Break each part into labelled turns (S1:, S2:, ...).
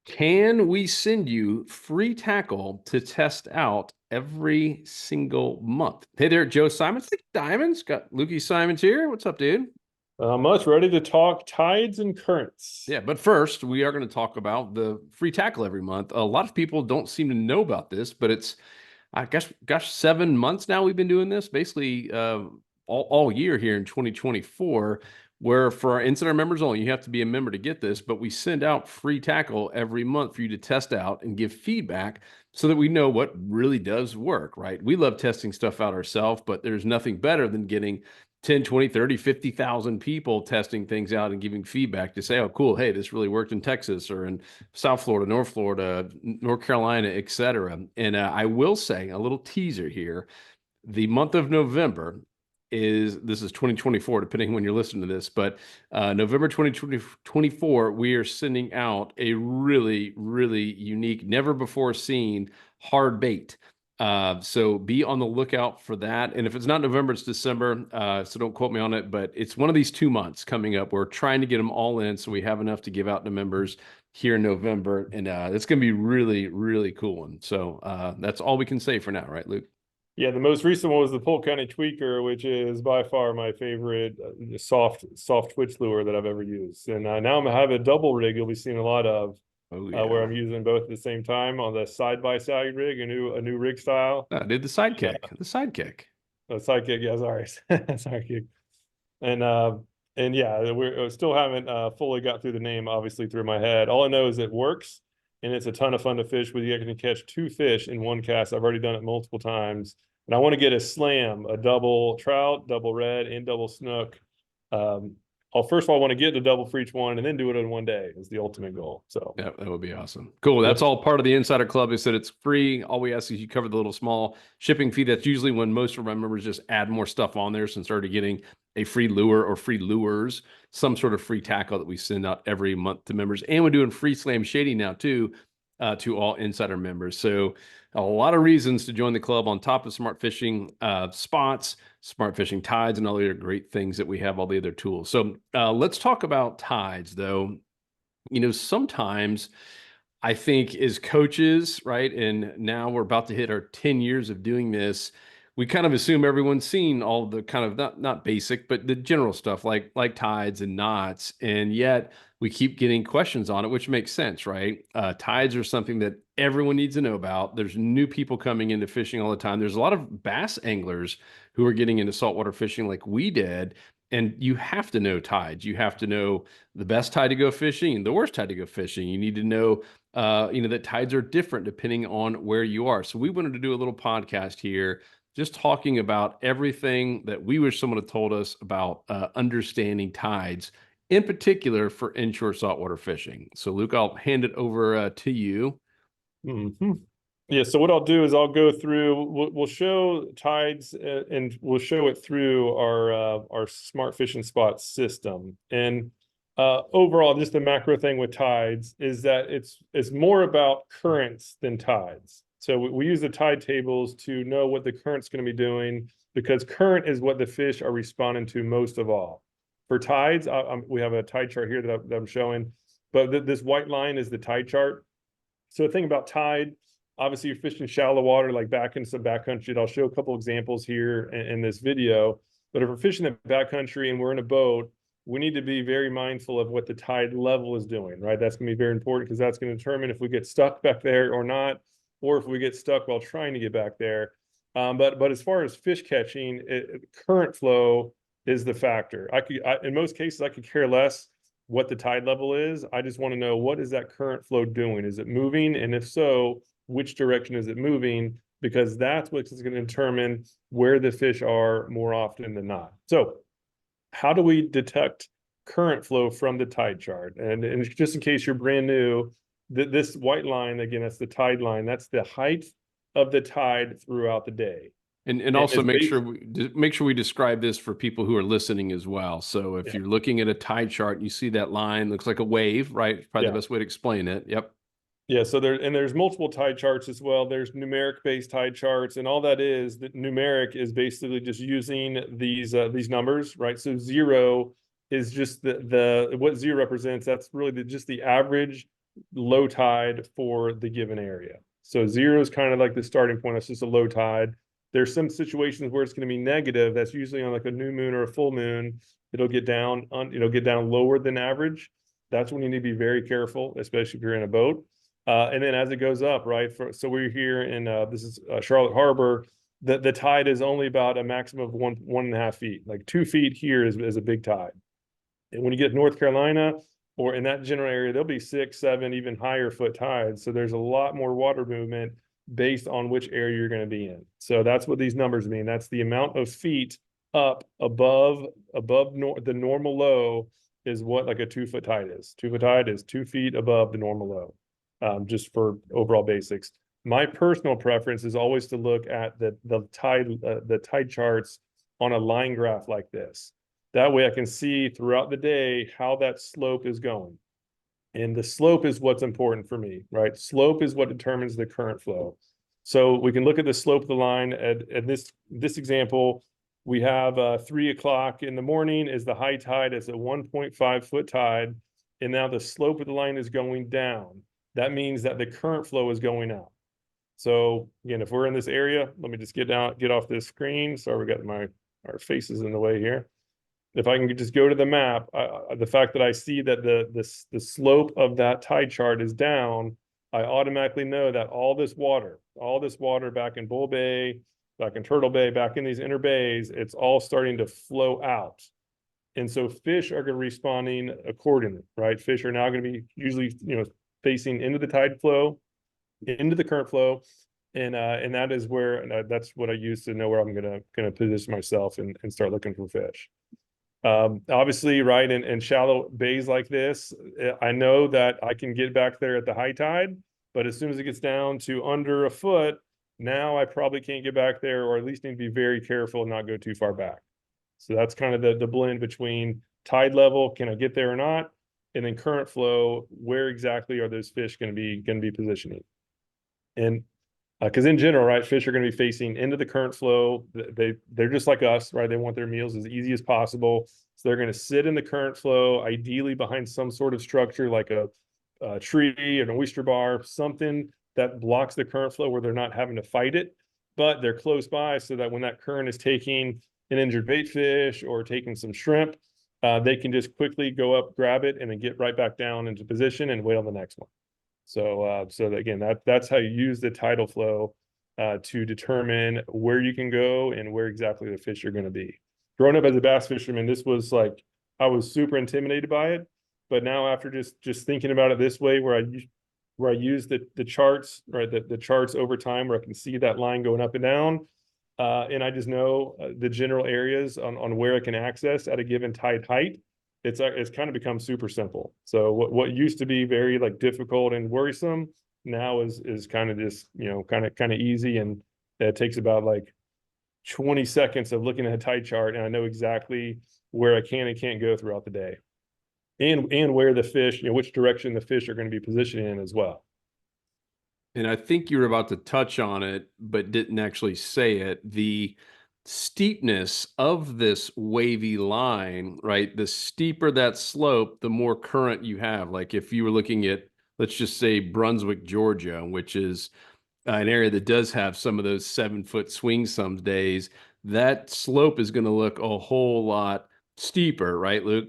S1: Can we send you free tackle to test out every single month? Hey there, Joe Simons, the Diamonds. Got Lukey Simons here. What's up, dude?
S2: Much ready to talk tides and currents.
S1: Yeah, but first, we are going to talk about the free tackle every month. A lot of people don't seem to know about this, but it's, I guess, gosh, 7 months now we've been doing this, basically all year here in 2024, where for our insider members only, you have to be a member to get this, but we send out free tackle every month for you to test out and give feedback so that we know what really does work, right? We love testing stuff out ourselves, but there's nothing better than getting 10, 20, 30, 50,000 people testing things out and giving feedback to say, oh, cool, hey, this really worked in Texas or in South Florida, North Carolina, et cetera. And I will say a little teaser here. The month of November this is 2024, depending when you're listening to this, but November 2024, we are sending out a really, really unique, never before seen hard bait. So be on the lookout for that. And if it's not November, it's December. So don't quote me on it, but it's one of these 2 months coming up. We're trying to get them all in so we have enough to give out to members here in November. And it's going to be really, really cool one. So that's all we can say for now, right, Luke?
S2: Yeah, the most recent one was the Polk County Tweaker, which is by far my favorite soft twitch lure that I've ever used. And now I have a double rig you'll be seeing a lot of,
S1: Oh,
S2: where
S1: yeah.
S2: I'm using both at the same time on the side by side rig, a new rig style.
S1: I did the sidekick, the sidekick.
S2: A sidekick, yeah, sorry, sidekick, and yeah, we still haven't fully got through the name, obviously, through my head. All I know is it works, and it's a ton of fun to fish with. You can catch two fish in one cast. I've already done it multiple times, and I want to get a slam, a double trout, double red, and double snook. Um, I'll first of all want to get the double for each one, and then do it in one day is the ultimate goal. So,
S1: Yeah, that would be awesome. Cool.
S2: yep.
S1: That's all part of the Insider Club. They said it's free. All we ask is you cover the little small shipping fee. That's usually when most of our members just add more stuff on there since they're already getting a free lure or free lures, some sort of free tackle that we send out every month to members. And we're doing free slam shading now too, to all Insider members. So a lot of reasons to join the club on top of smart fishing spots, smart fishing tides, and all the other great things that we have, all the other tools. So let's talk about tides though. Sometimes I think as coaches, right? And now we're about to hit our 10 years of doing this. We kind of assume everyone's seen all the kind of not basic, but the general stuff like tides and knots. And yet we keep getting questions on it, which makes sense, right? Tides are something that everyone needs to know about. There's new people coming into fishing all the time. There's a lot of bass anglers who are getting into saltwater fishing like we did. And you have to know tides. You have to know the best tide to go fishing and the worst tide to go fishing. You need to know that tides are different depending on where you are. So we wanted to do a little podcast here, just talking about everything that we wish someone had told us about understanding tides, in particular for inshore saltwater fishing. So Luke, I'll hand it over to you.
S2: Mm-hmm. Yeah, so what I'll do is I'll go through. We'll show tides, and we'll show it through our smart fishing spot system. And overall, just the macro thing with tides is that it's more about currents than tides. So we use the tide tables to know what the current's going to be doing, because current is what the fish are responding to most of all. For tides, we have a tide chart here that I'm showing, but this white line is the tide chart. So the thing about tide, obviously you're fishing shallow water, like back in some backcountry. I'll show a couple examples here in this video. But if we're fishing the backcountry and we're in a boat, we need to be very mindful of what the tide level is doing, right? That's going to be very important, because that's going to determine if we get stuck back there or not, or if we get stuck while trying to get back there. But as far as fish catching, current flow is the factor. In most cases, I could care less what the tide level is. I just want to know, what is that current flow doing? Is it moving? And if so, which direction is it moving? Because that's what's going to determine where the fish are more often than not. So how do we detect current flow from the tide chart? And just in case you're brand new, this white line, again, that's the tide line. That's the height of the tide throughout the day.
S1: And also make sure we describe this for people who are listening as well. So if
S2: Yeah,
S1: you're looking at a tide chart and you see that line, looks like a wave, right? Probably the
S2: yeah.
S1: best way to explain it. Yep.
S2: Yeah, so there's multiple tide charts as well. There's numeric based tide charts, and all that is, that numeric is basically just using these numbers, right? So zero is just the what zero represents. That's really just the average low tide for the given area. So 0 is kind of like the starting point. That's just a low tide. There's some situations where it's going to be negative. That's usually on like a new moon or a full moon. It'll get down lower than average. That's when you need to be very careful, especially if you're in a boat. And then as it goes up, right? So we're here in this is Charlotte Harbor. The tide is only about a maximum of 1.5 feet. Like 2 feet here is a big tide. And when you get North Carolina or in that general area, there'll be 6, 7, even higher foot tides. So there's a lot more water movement based on which area you're going to be in. So that's what these numbers mean. That's the amount of feet up above the normal low is what like a 2-foot tide is. 2-foot tide is 2 feet above the normal low, just for overall basics. My personal preference is always to look at the tide charts on a line graph like this. That way I can see throughout the day how that slope is going. And the slope is what's important for me, right? Slope is what determines the current flow. So we can look at the slope of the line at this example. We have 3 o'clock in the morning is the high tide. It's a 1.5 foot tide. And now the slope of the line is going down. That means that the current flow is going out. So again, if we're in this area, let me just get off this screen. Sorry, we got our faces in the way here. If I can just go to the map, the fact that I see that the slope of that tide chart is down, I automatically know that all this water back in Bull Bay, back in Turtle Bay, back in these inner bays, it's all starting to flow out. And so fish are going to be responding accordingly, right? Fish are now going to be usually, facing into the tide flow, into the current flow. And that is where, that's what I use to know where I'm going to position myself and start looking for fish. Obviously, right, in shallow bays like this, I know that I can get back there at the high tide, but as soon as it gets down to under a foot, now I probably can't get back there, or at least need to be very careful and not go too far back. So that's kind of the blend between tide level, can I get there or not, and then current flow, where exactly are those fish going to be positioning? And because in general, right, fish are going to be facing into the current flow. They're just like us, right? They want their meals as easy as possible. So they're going to sit in the current flow, ideally behind some sort of structure like a tree, an oyster bar, something that blocks the current flow where they're not having to fight it, but they're close by so that when that current is taking an injured bait fish or taking some shrimp, they can just quickly go up, grab it, and then get right back down into position and wait on the next one. So again, that's how you use the tidal flow to determine where you can go and where exactly the fish are going to be. Growing up as a bass fisherman, this was like, I was super intimidated by it. But now after just thinking about it this way, where I use the charts, right, the charts over time where I can see that line going up and down, and I just know the general areas on where I can access at a given tide height. It's kind of become super simple. So what used to be very like difficult and worrisome now is kind of just, kind of easy. And it takes about like 20 seconds of looking at a tide chart, and I know exactly where I can and can't go throughout the day, and where the fish, which direction the fish are going to be positioned in as well.
S1: And I think you were about to touch on it, but didn't actually say it. The steepness of this wavy line, right? The steeper that slope, the more current you have. Like if you were looking at, let's just say Brunswick, Georgia, which is an area that does have some of those 7-foot swings some days, that slope is going to look a whole lot steeper, right, Luke?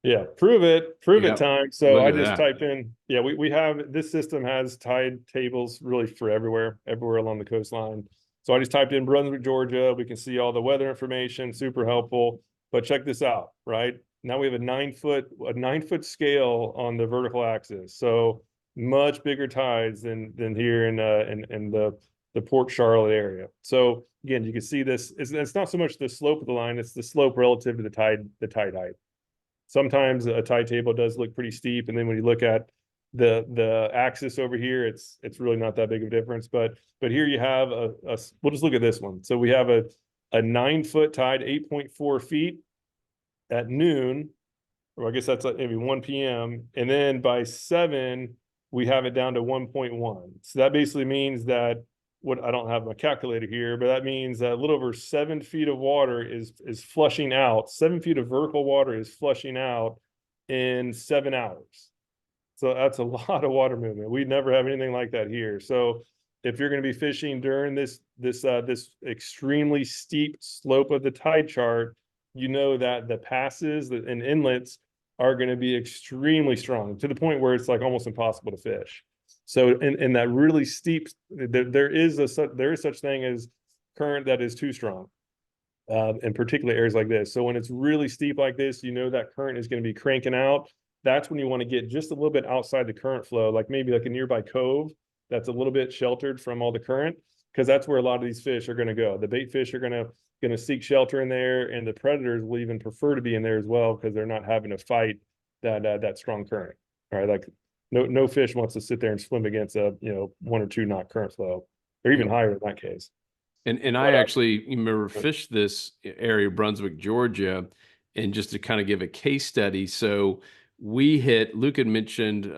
S2: Yeah, prove it
S1: Yeah,
S2: time. So
S1: look
S2: I
S1: at
S2: just
S1: that.
S2: typed in, yeah, we have, this system has tide tables really for everywhere along the coastline. So I just typed in Brunswick, Georgia. We can see all the weather information, super helpful. But check this out, right? Now we have a 9-foot scale on the vertical axis. So much bigger tides than here in the Port Charlotte area. So again, you can see this, it's not so much the slope of the line, it's the slope relative to the tide height. Sometimes a tide table does look pretty steep, and then when you look at the axis over here, it's really not that big of a difference. But here you have we'll just look at this one. So we have a 9-foot tide, 8.4 feet at noon, or I guess that's like maybe 1 p.m. And then by 7, we have it down to 1.1. So that basically means that I don't have my calculator here, but that means that a little over 7 feet of water is flushing out. 7 feet of vertical water is flushing out in 7 hours. So that's a lot of water movement. We never have anything like that here. So if you're going to be fishing during this extremely steep slope of the tide chart, you know that the passes and inlets are going to be extremely strong to the point where it's like almost impossible to fish. So in that really steep, there is such thing as current that is too strong, in particular areas like this. So when it's really steep like this, you know that current is going to be cranking out. That's when you want to get just a little bit outside the current flow, like maybe like a nearby cove that's a little bit sheltered from all the current, because that's where a lot of these fish are going to go. The bait fish are going to seek shelter in there, and the predators will even prefer to be in there as well because they're not having to fight that strong current. All right, like no fish wants to sit there and swim against a 1 or 2 knot current flow, or even higher in that case.
S1: And I actually remember fished this area, Brunswick, Georgia, and just to kind of give a case study. So we hit, Luke had mentioned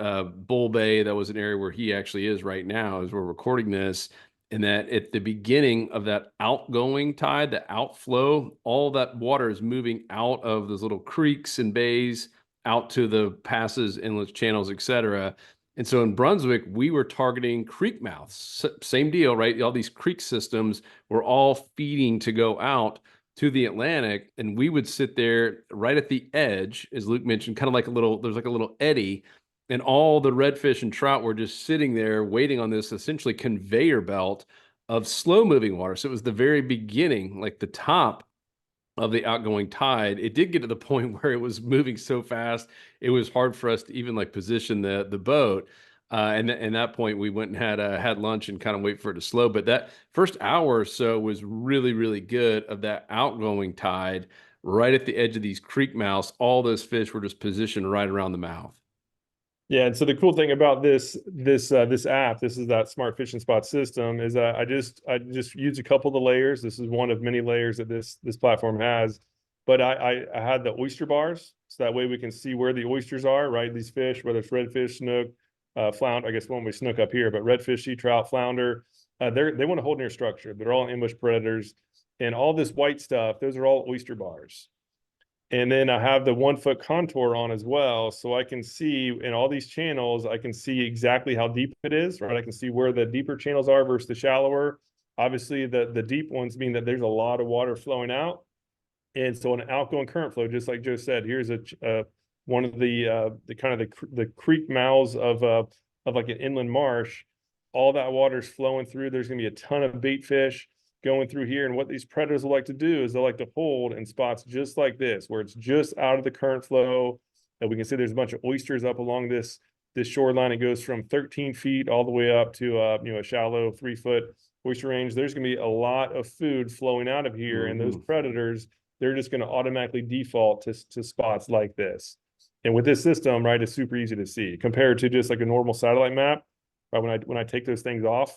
S1: Bull Bay. That was an area where he actually is right now as we're recording this. And that at the beginning of that outgoing tide, the outflow, all that water is moving out of those little creeks and bays out to the passes, inlets, channels, etc. And so in Brunswick, we were targeting creek mouths. Same deal, right? All these creek systems were all feeding to go out to the Atlantic. And we would sit there right at the edge, as Luke mentioned, kind of like there's like a little eddy. And all the redfish and trout were just sitting there waiting on this essentially conveyor belt of slow moving water. So it was the very beginning, like the top of the outgoing tide. It did get to the point where it was moving so fast, it was hard for us to even like position the boat. And that point, we went and had lunch and kind of wait for it to slow. But that first hour or so was really, really good of that outgoing tide right at the edge of these creek mouths. All those fish were just positioned right around the mouth.
S2: Yeah, and so the cool thing about this app, this is that smart fishing spot system, is that I just use a couple of the layers. This is one of many layers that this platform has. But I had the oyster bars, so that way we can see where the oysters are, right? These fish, whether it's redfish, snook, flounder. I guess one we snook up here, but redfish, sea trout, flounder, they want to hold near structure. They're all ambush predators, and all this white stuff, those are all oyster bars. And then I have the 1 foot contour on as well. So I can see in all these channels, I can see exactly how deep it is, right? I can see where the deeper channels are versus the shallower. Obviously, the deep ones mean that there's a lot of water flowing out. And so an outgoing current flow, just like Joe said, here's one of the kind of the creek mouths of like an inland marsh. All that water is flowing through. There's going to be a ton of bait fish going through here. And what these predators will like to do is they like to hold in spots just like this, where it's just out of the current flow. And we can see there's a bunch of oysters up along this shoreline. It goes from 13 feet all the way up to a shallow 3 foot oyster range. There's going to be a lot of food flowing out of here, and those predators, they're just going to automatically default to spots like this. And with this system, right, it's super easy to see compared to just like a normal satellite map. Right, when I take those things off,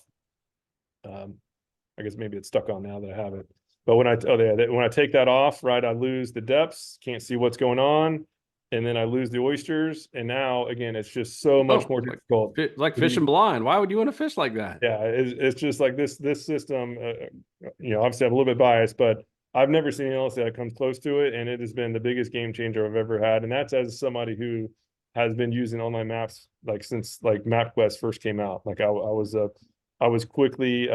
S2: I guess maybe it's stuck on now that I have it. But when I take that off, right, I lose the depths, can't see what's going on, and then I lose the oysters. And now again, it's just so much more difficult.
S1: Like fishing blind. Why would you want to fish like that?
S2: Yeah, it's just like this system. Obviously I'm a little bit biased, but I've never seen anything else that comes close to it, and it has been the biggest game changer I've ever had. And that's as somebody who has been using online maps like since like MapQuest first came out. Like I was quickly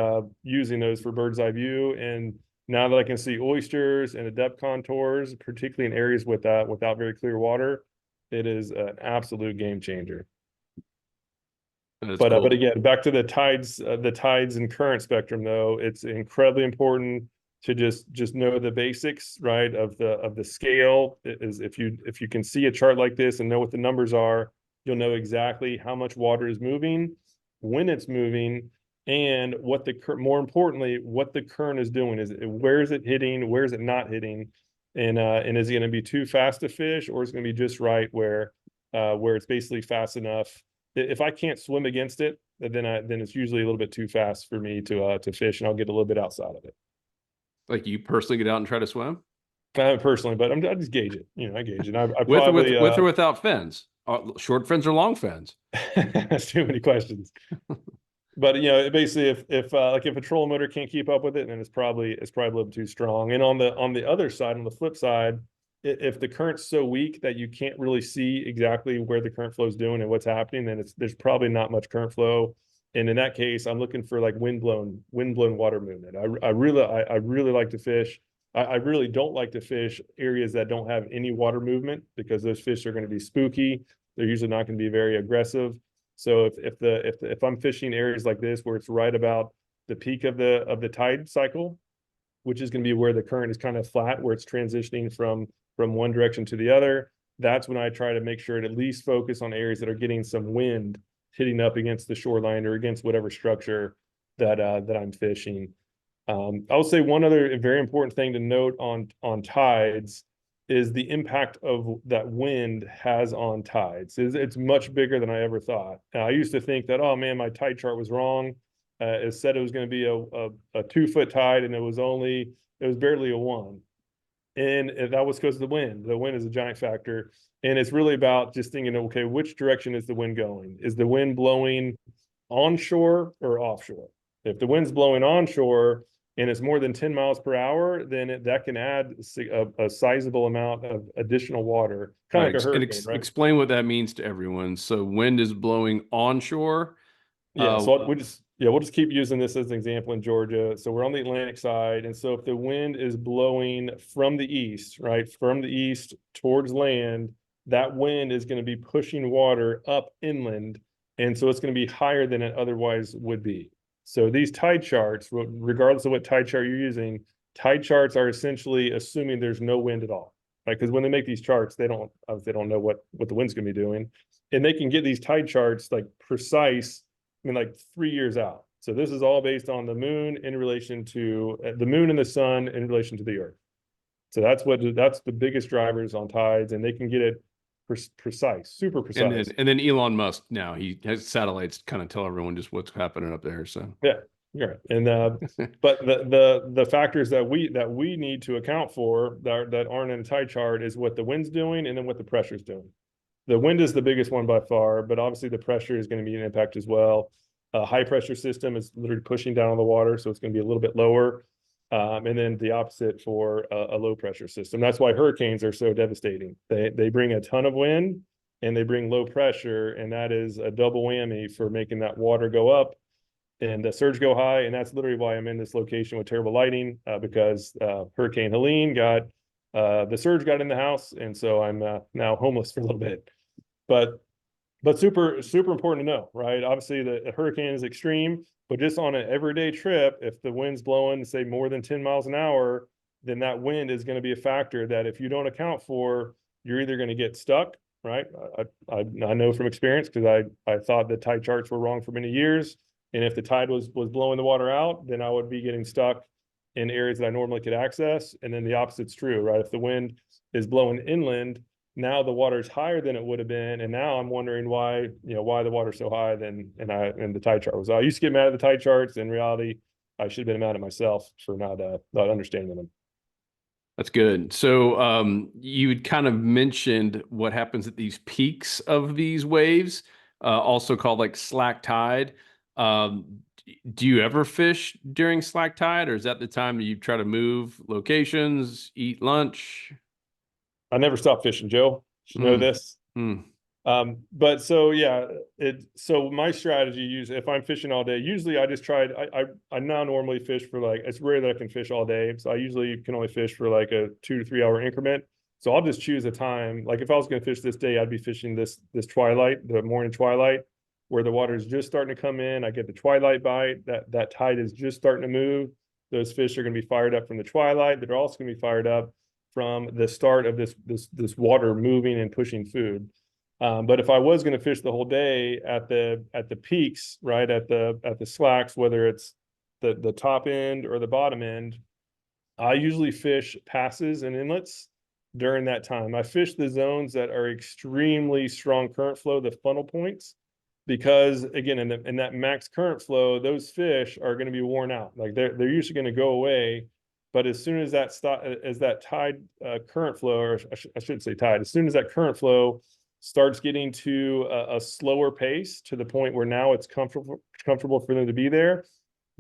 S2: using those for bird's eye view, and now that I can see oysters and the depth contours, particularly in areas without very clear water, it is an absolute game changer. But again, back to the tides and current spectrum, though, it's incredibly important to just know the basics, right, of the scale. Is if you can see a chart like this and know what the numbers are, you'll know exactly how much water is moving, when it's moving, and more importantly, what the current is doing. Where is it hitting? Where is it not hitting? And is it going to be too fast to fish, or is it going to be just right where it's basically fast enough? If I can't swim against it, then it's usually a little bit too fast for me to fish, and I'll get a little bit outside of it.
S1: Like you personally get out and try to swim?
S2: Personally, but I just gauge it. I gauge it. I
S1: with
S2: probably
S1: with or without fins? Short fins or long fins?
S2: That's too many questions. But basically, if a trolling motor can't keep up with it, then it's probably a little too strong. And on the other side, on the flip side, if the current's so weak that you can't really see exactly where the current flow is doing and what's happening, then there's probably not much current flow. And in that case, I'm looking for like wind-blown water movement. I really like to fish. I really don't like to fish areas that don't have any water movement, because those fish are going to be spooky. They're usually not going to be very aggressive. So if I'm fishing areas like this where it's right about the peak of the tide cycle, which is going to be where the current is kind of flat, where it's transitioning from one direction to the other, that's when I try to make sure to at least focus on areas that are getting some wind hitting up against the shoreline or against whatever structure that I'm fishing. I will say one other very important thing to note on tides is the impact of that wind has on tides. It's much bigger than I ever thought. I used to think that, oh man, my tide chart was wrong. It said it was going to be a 2-foot tide, and it was barely a 1. And that was because of the wind. The wind is a giant factor. And it's really about just thinking, okay, which direction is the wind going? Is the wind blowing onshore or offshore? If the wind's blowing onshore and it's more than 10 miles per hour, then that can add a sizable amount of additional water, kind of like a hurricane, right?
S1: Explain what that means to everyone. So wind is blowing onshore.
S2: Yeah, so we'll just keep using this as an example in Georgia. So we're on the Atlantic side, and so if the wind is blowing from the east, right, from the east towards land, that wind is going to be pushing water up inland, and so it's going to be higher than it otherwise would be. So these tide charts, regardless of what tide chart you're using, tide charts are essentially assuming there's no wind at all, right? Because when they make these charts, they don't know what the wind's going to be doing, and they can get these tide charts like precise. I mean, like 3 years out. So this is all based on the moon in relation to the moon and the sun in relation to the earth. So that's the biggest drivers on tides, and they can get it precise, super precise.
S1: And then Elon Musk now he has satellites kind of tell everyone just what's happening up there. So
S2: yeah, you're right. And but the factors that we need to account for that aren't in a tide chart is what the wind's doing and then what the pressure's doing. The wind is the biggest one by far, but obviously the pressure is going to be an impact as well. A high pressure system is literally pushing down on the water, so it's going to be a little bit lower. And then the opposite for a low pressure system. That's why hurricanes are so devastating. They bring a ton of wind and they bring low pressure, and that is a double whammy for making that water go up and the surge go high. And that's literally why I'm in this location with terrible lighting, because Hurricane Helene the surge got in the house, and so I'm now homeless for a little bit. But super important to know, right? Obviously, the hurricane is extreme, but just on an everyday trip, if the wind's blowing, say, more than 10 miles an hour, then that wind is going to be a factor that if you don't account for, you're either going to get stuck, right? I know from experience, because I thought the tide charts were wrong for many years. And if the tide was blowing the water out, then I would be getting stuck in areas that I normally could access. And then the opposite's true, right? If the wind is blowing inland, now the water is higher than it would have been, and now I'm wondering why the water's so high. And the tide chart was. I used to get mad at the tide charts. In reality, I should have been mad at myself for not understanding them.
S1: that's good. So you had kind of mentioned what happens at these peaks of these waves, also called like slack tide. Do you ever fish during slack tide, or is that the time that you try to move locations, eat lunch?
S2: I never stop fishing, Joe. You know this. But so yeah, so my strategy if I'm fishing all day, usually I just I now normally fish for like, it's rare that I can fish all day. So I usually can only fish for like a 2 to 3 hour increment. So I'll just choose a time. Like if I was going to fish this day, I'd be fishing this twilight, the morning twilight, where the water is just starting to come in. I get the twilight bite, that tide is just starting to move. Those fish are going to be fired up from the twilight. They're also going to be fired up from the start of this water moving and pushing food. But if I was going to fish the whole day at the peaks, right, at the slacks, whether it's the top end or the bottom end, I usually fish passes and inlets during that time. I fish the zones that are extremely strong current flow, the funnel points, because again, in that max current flow, those fish are going to be worn out. Like they're usually going to go away. But as soon as that tide current flow, or I should say tide, as soon as that current flow starts getting to a slower pace to the point where now it's comfortable for them to be there,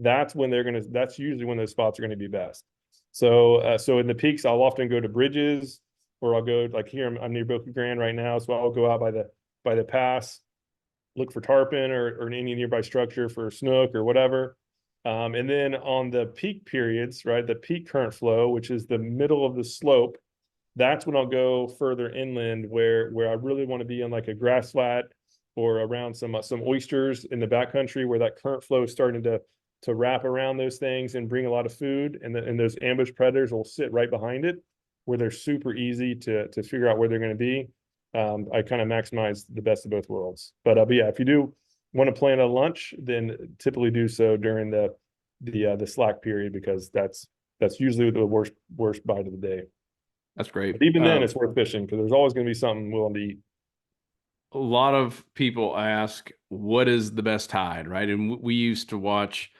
S2: that's usually when those spots are going to be best. So in the peaks, I'll often go to bridges or I'll go like here, I'm near Boca Grande right now. So I'll go out by the pass, look for tarpon or any nearby structure for snook or whatever. And then on the peak periods, right, the peak current flow, which is the middle of the slope, that's when I'll go further inland where I really want to be on like a grass flat or around some oysters in the backcountry where that current flow is starting to wrap around those things and bring a lot of food, and those ambush predators will sit right behind it where they're super easy to figure out where they're going to be. I kind of maximize the best of both worlds. But yeah, if you do want to plan a lunch, then typically do so during the slack period, because that's usually the worst bite of the day.
S1: That's great.
S2: But even then, it's worth fishing because there's always going to be something willing to eat.
S1: A lot of people ask, what is the best tide, right? And we used to watch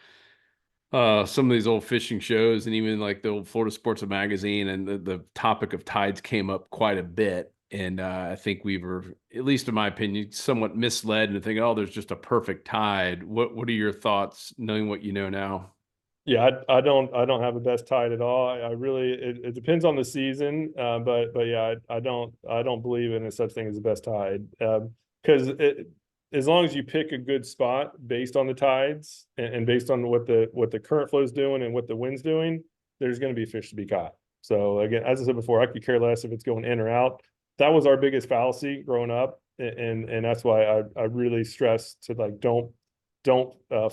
S1: some of these old fishing shows, and even like the old Florida Sportsman magazine, and the topic of tides came up quite a bit. And I think we were, at least in my opinion, somewhat misled into thinking, oh, there's just a perfect tide. What are your thoughts, knowing what you know now?
S2: Yeah, I don't have the best tide at all. I really it depends on the season, but yeah, I don't believe in a such thing as the best tide, because as long as you pick a good spot based on the tides and based on what the current flow is doing and what the wind's doing, there's going to be fish to be caught. So again, as I said before, I could care less if it's going in or out. That was our biggest fallacy growing up, and that's why I really stress to like don't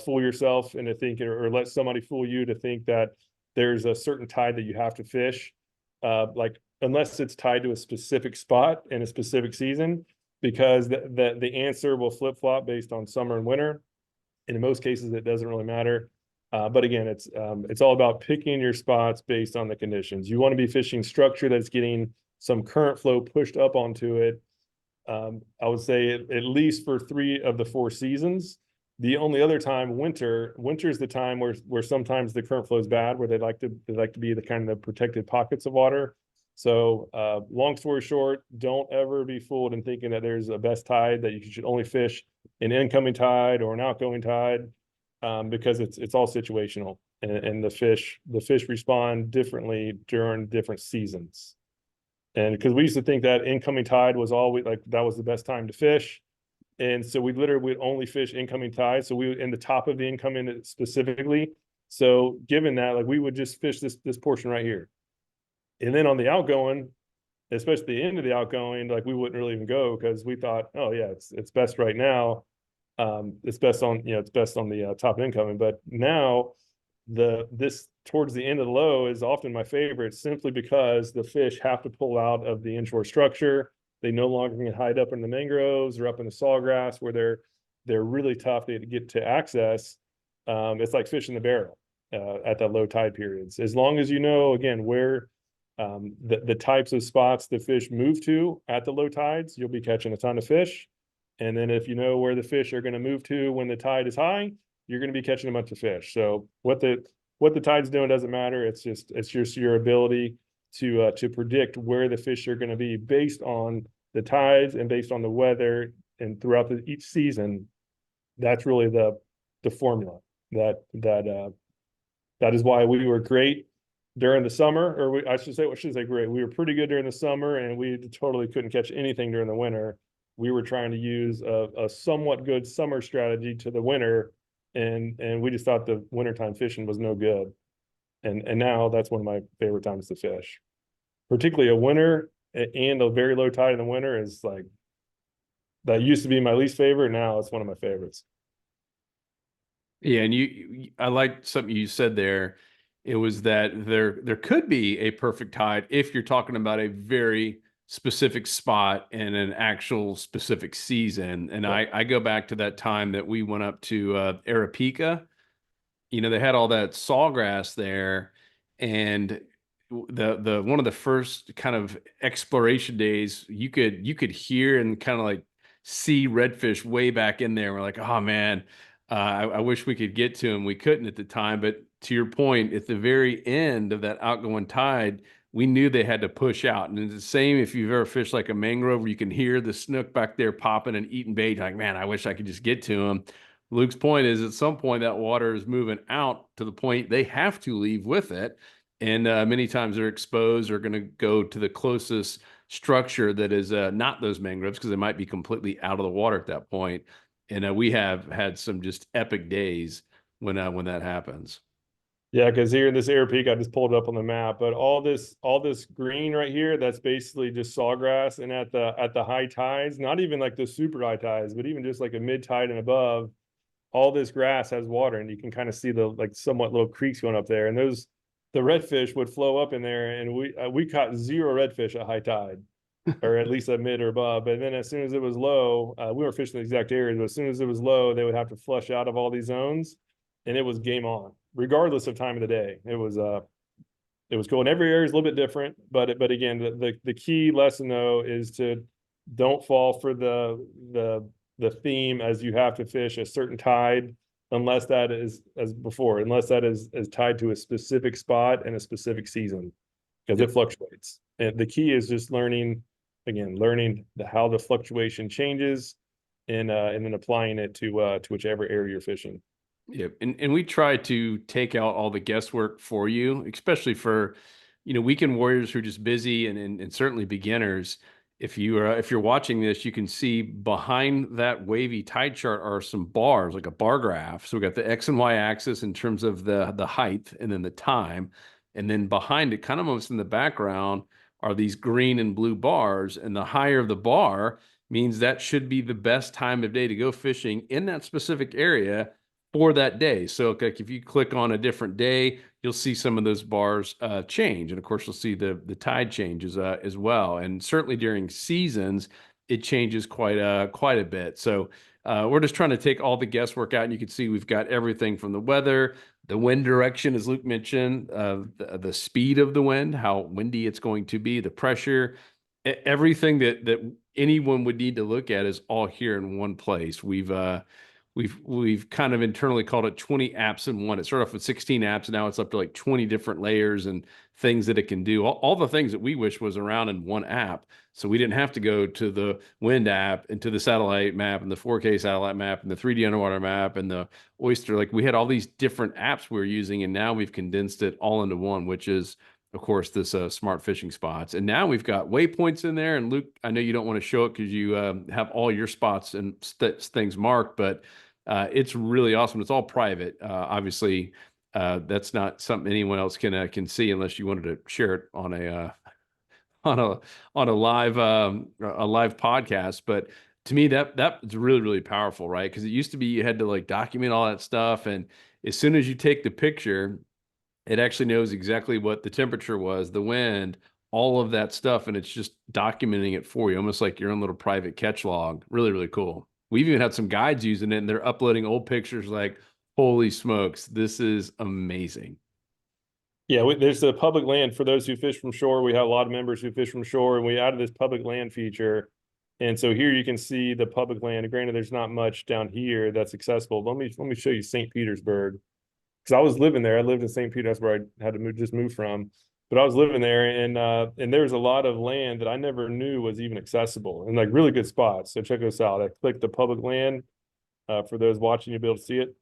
S2: fool yourself into thinking, or let somebody fool you to think that there's a certain tide that you have to fish, like unless it's tied to a specific spot in a specific season, because the answer will flip-flop based on summer and winter. And in most cases, it doesn't really matter. But again, it's all about picking your spots based on the conditions. You want to be fishing structure that's getting some current flow pushed up onto it. I would say at least for 3 of the 4 seasons. The only other time, winter is the time where sometimes the current flow is bad, where they like to be the kind of protected pockets of water. So long story short, don't ever be fooled in thinking that there's a best tide, that you should only fish an incoming tide or an outgoing tide, because it's all situational, and the fish respond differently during different seasons. And because we used to think that incoming tide was always like that was the best time to fish. And so we literally would only fish incoming tide. So we would in the top of the incoming specifically. So given that, like we would just fish this portion right here. And then on the outgoing, especially the end of the outgoing, like we wouldn't really even go because we thought, oh yeah, it's best right now. It's best on the top incoming. But now this towards the end of the low is often my favorite, simply because the fish have to pull out of the inshore structure. They no longer can hide up in the mangroves or up in the sawgrass where they're really tough to get to access. It's like fishing the barrel at that low tide periods. As long as you know, again, where the types of spots the fish move to at the low tides, you'll be catching a ton of fish. And then if you know where the fish are going to move to when the tide is high, you're going to be catching a bunch of fish. So what the tide's doing doesn't matter. It's just your ability to predict where the fish are going to be based on the tides and based on the weather, and throughout each season. That's really the formula. That is why we were great during the summer, or I should say great. We were pretty good during the summer, and we totally couldn't catch anything during the winter. We were trying to use a somewhat good summer strategy to the winter, and we just thought the wintertime fishing was no good. And now that's one of my favorite times to fish, particularly a winter and a very low tide in the winter is like, that used to be my least favorite. Now it's one of my favorites.
S1: Yeah, and I like something you said there. It was that there could be a perfect tide if you're talking about a very specific spot in an actual specific season. And
S2: Yeah.
S1: I go back to that time that we went up to Arapica. They had all that sawgrass there, and the one of the first kind of exploration days, you could hear and kind of like see redfish way back in there. We're like, oh man, I wish we could get to him. We couldn't at the time, but to your point, at the very end of that outgoing tide, we knew they had to push out. And it's the same if you've ever fished like a mangrove where you can hear the snook back there popping and eating bait. Like, man, I wish I could just get to him. Luke's point is at some point that water is moving out to the point they have to leave with it. And many times they're exposed or going to go to the closest structure that is not those mangroves because they might be completely out of the water at that point. And we have had some just epic days when that happens.
S2: Yeah, because here in this air peak, I just pulled it up on the map, but all this green right here, that's basically just sawgrass. And at the high tides, not even like the super high tides, but even just like a mid tide and above, all this grass has water, and you can kind of see the like somewhat little creeks going up there. And those the redfish would flow up in there, and we caught zero redfish at high tide, or at least at mid or above. But then as soon as it was low, we weren't fishing the exact areas, but as soon as it was low, they would have to flush out of all these zones, and it was game on, regardless of time of the day. It was cool. And every area is a little bit different, but again, the key lesson though is to don't fall for the theme as you have to fish a certain tide unless that is as before, unless that is tied to a specific spot and a specific season because
S1: Yep.
S2: it fluctuates. And the key is just learning how the fluctuation changes and then applying it to whichever area you're fishing.
S1: Yep. And we try to take out all the guesswork for you, especially for, weekend warriors who are just busy and certainly beginners. If you're watching this, you can see behind that wavy tide chart are some bars, like a bar graph. So we got the X and Y axis in terms of the height and then the time. And then behind it, kind of almost in the background, are these green and blue bars. And the higher the bar means that should be the best time of day to go fishing in that specific area for that day. So like if you click on a different day, you'll see some of those bars change, and of course you'll see the tide changes as well. And certainly during seasons, it changes quite a bit. So we're just trying to take all the guesswork out, and you can see we've got everything from the weather, the wind direction, as Luke mentioned, the speed of the wind, how windy it's going to be, the pressure, everything that anyone would need to look at is all here in one place. We've kind of internally called it 20 apps in one. It started off with 16 apps, and now it's up to like 20 different layers and things that it can do. All the things that we wish was around in one app. So we didn't have to go to the wind app and to the satellite map and the 4K satellite map and the 3D underwater map and the Oyster. Like we had all these different apps we were using, and now we've condensed it all into one, which is, of course, this smart fishing spots. And now we've got waypoints in there. And Luke, I know you don't want to show it because you have all your spots and things marked, but it's really awesome. It's all private. Obviously, that's not something anyone else can see unless you wanted to share it on a on a on a live podcast. But to me, that's really really powerful, right? Because it used to be you had to like document all that stuff, and as soon as you take the picture, it actually knows exactly what the temperature was, the wind, all of that stuff, and it's just documenting it for you, almost like your own little private catch log. Really, really cool. We've even had some guides using it, and they're uploading old pictures like, holy smokes, this is amazing.
S2: Yeah, there's the public land for those who fish from shore. We have a lot of members who fish from shore, and we added this public land feature. And so here you can see the public land. Granted, there's not much down here that's accessible. Let me show you St. Petersburg, because I was living there. I lived in St. Peter. That's where I had to just move from. But I was living there, and there's a lot of land that I never knew was even accessible, and like really good spots. So check this out. I clicked the public land. For those watching, you'll be able to see it.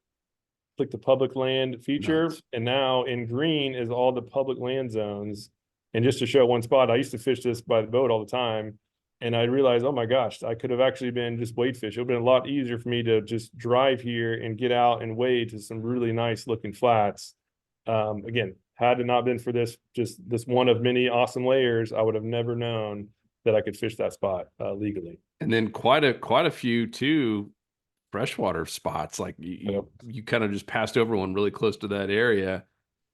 S2: Click the public land feature,
S1: Nuts.
S2: and now in green is all the public land zones. And just to show one spot, I used to fish this by the boat all the time, and I realized, oh my gosh, I could have actually been just wade fish. It would have been a lot easier for me to just drive here and get out and wade to some really nice looking flats. Again, had it not been for just this one of many awesome layers, I would have never known that I could fish that spot legally.
S1: And then quite a few too freshwater spots. Like
S2: Yep.
S1: you kind of just passed over one really close to that area.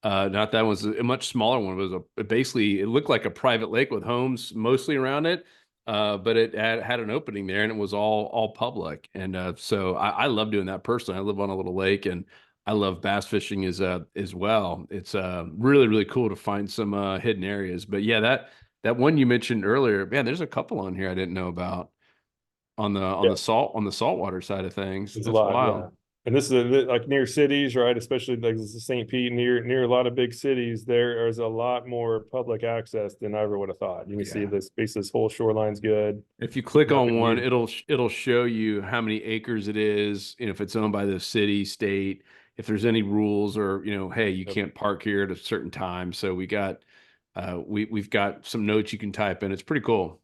S1: Not that one's a much smaller one. It was basically it looked like a private lake with homes mostly around it. But it had an opening there, and it was all public. And so I love doing that personally. I live on a little lake, and I love bass fishing as well. It's really really cool to find some hidden areas. But yeah, that one you mentioned earlier, man, there's a couple on here I didn't know about on the saltwater side of things.
S2: There's a
S1: That's
S2: lot, yeah.
S1: wild.
S2: And this is like near cities, right? Especially like this is St. Pete, near a lot of big cities. There is a lot more public access than I ever would have thought. You can see
S1: Yeah.
S2: this whole shoreline's good.
S1: If you click on
S2: Nothing
S1: one,
S2: weird.
S1: it'll show you how many acres it is, and if it's owned by the city, state, if there's any rules or, hey, you
S2: Yep.
S1: can't park here at a certain time. So we've got some notes you can type in. It's pretty cool.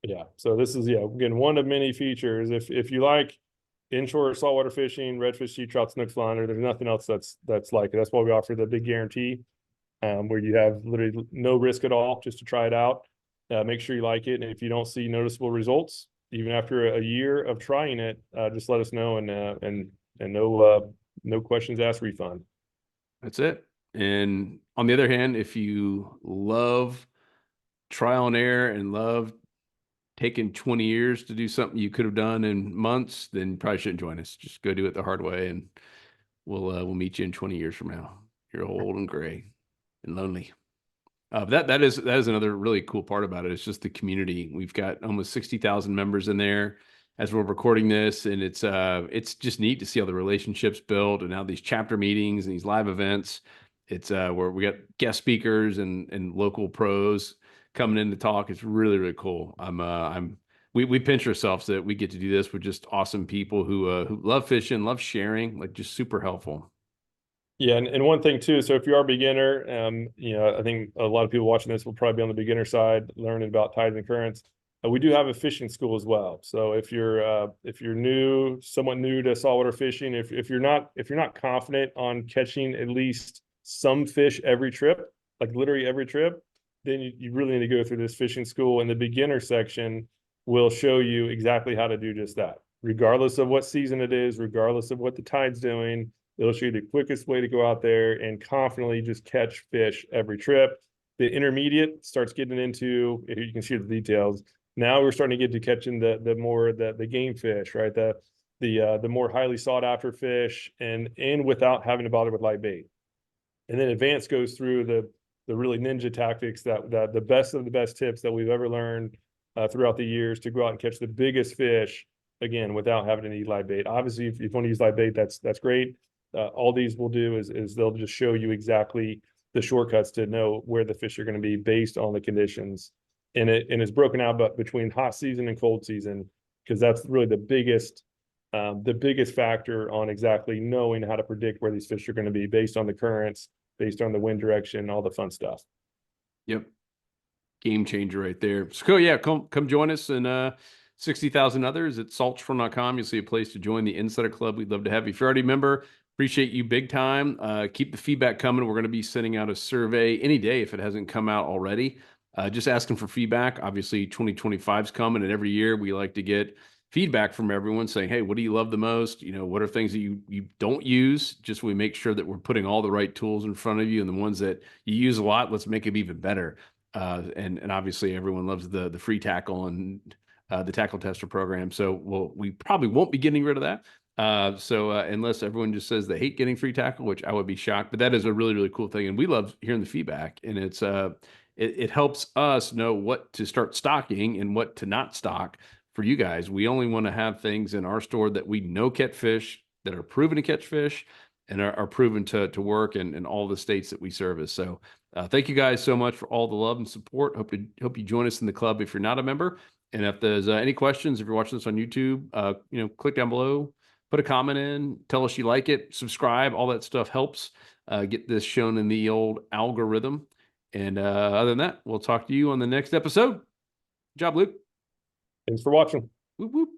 S2: Yeah. So this is, yeah, again, one of many features. If you like inshore saltwater fishing, redfish, sea trout, snook, flounder, there's nothing else that's like it. That's why we offer the big guarantee, where you have literally no risk at all just to try it out. Make sure you like it. And if you don't see noticeable results, even after a year of trying it, just let us know, and no questions asked refund.
S1: That's it. And on the other hand, if you love trial and error and love taking 20 years to do something you could have done in months, then you probably shouldn't join us. Just go do it the hard way, and we'll meet you in 20 years from now. You're old and gray and lonely. That is another really cool part about it. It's just the community. We've got almost 60,000 members in there as we're recording this, and it's just neat to see all the relationships built and how these chapter meetings and these live events. It's where we got guest speakers and local pros coming in to talk. It's really, really cool. We pinch ourselves that we get to do this with just awesome people who love fishing, love sharing, like just super helpful.
S2: Yeah, and one thing too, so if you are a beginner, I think a lot of people watching this will probably be on the beginner side, learning about tides and currents. We do have a fishing school as well. So if you're new, somewhat new to saltwater fishing, if you're not confident on catching at least some fish every trip, like literally every trip, then you really need to go through this fishing school. And the beginner section will show you exactly how to do just that, regardless of what season it is, regardless of what the tide's doing. It'll show you the quickest way to go out there and confidently just catch fish every trip. The intermediate starts getting into, you can see the details. Now we're starting to get to catching the game fish, right? The more highly sought after fish, and without having to bother with light bait. And then advanced goes through the really ninja tactics, that the best of the best tips that we've ever learned throughout the years to go out and catch the biggest fish, again, without having to need light bait. Obviously, if you want to use light bait, that's great. All these will do is they'll just show you exactly the shortcuts to know where the fish are going to be based on the conditions. And it's broken out between hot season and cold season, because that's really the biggest factor on exactly knowing how to predict where these fish are going to be based on the currents, based on the wind direction, all the fun stuff.
S1: Yep. Game changer right there. So yeah, come join us and 60,000 others at saltwater.com. You'll see a place to join the Insider Club. We'd love to have you. If you're already a member, appreciate you big time. Keep the feedback coming. We're going to be sending out a survey any day if it hasn't come out already. Just asking for feedback. Obviously, 2025 is coming, and every year we like to get feedback from everyone saying, hey, what do you love the most? What are things that you don't use? Just so we make sure that we're putting all the right tools in front of you, and the ones that you use a lot, let's make them even better. And obviously everyone loves the free tackle and the tackle tester program. So we probably won't be getting rid of that. So unless everyone just says they hate getting free tackle, which I would be shocked, but that is a really, really cool thing. And we love hearing the feedback, and it helps us know what to start stocking and what to not stock for you guys. We only want to have things in our store that we know catch fish, that are proven to catch fish, and are proven to work in all the states that we service. So thank you guys so much for all the love and support. Hope you join us in the club if you're not a member. And if there's any questions, if you're watching this on YouTube, click down below, put a comment in, tell us you like it, subscribe. All that stuff helps get this shown in the old algorithm. And other than that, we'll talk to you on the next episode. Good job, Luke.
S2: Thanks for watching.
S1: Whoop, whoop.